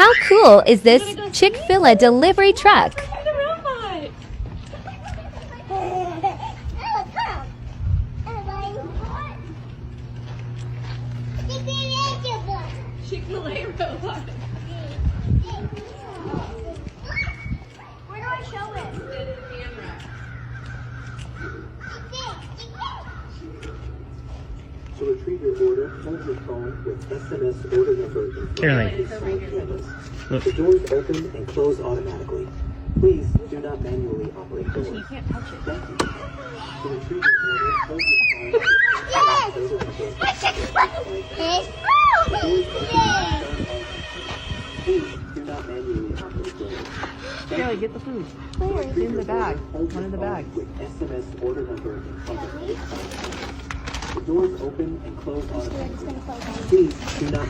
How cool is this Chick-Fil-A delivery truck? The robot. Chick-fil-A robot. Where do I show it? To retrieve your order, hold your phone with SMS order number in front Caroline. of the side cameras. Look. The doors open and close automatically. Please do not manually operate doors. You can't touch it. Thank you. To retrieve your order, hold your phone with SMS order number in front of the side cameras. The doors open and close automatically. Please do not manually operate doors. Carly, get the food. It's in the bag. One in the bag. With SMS order number in front of you. The doors open and close automatically. Please do not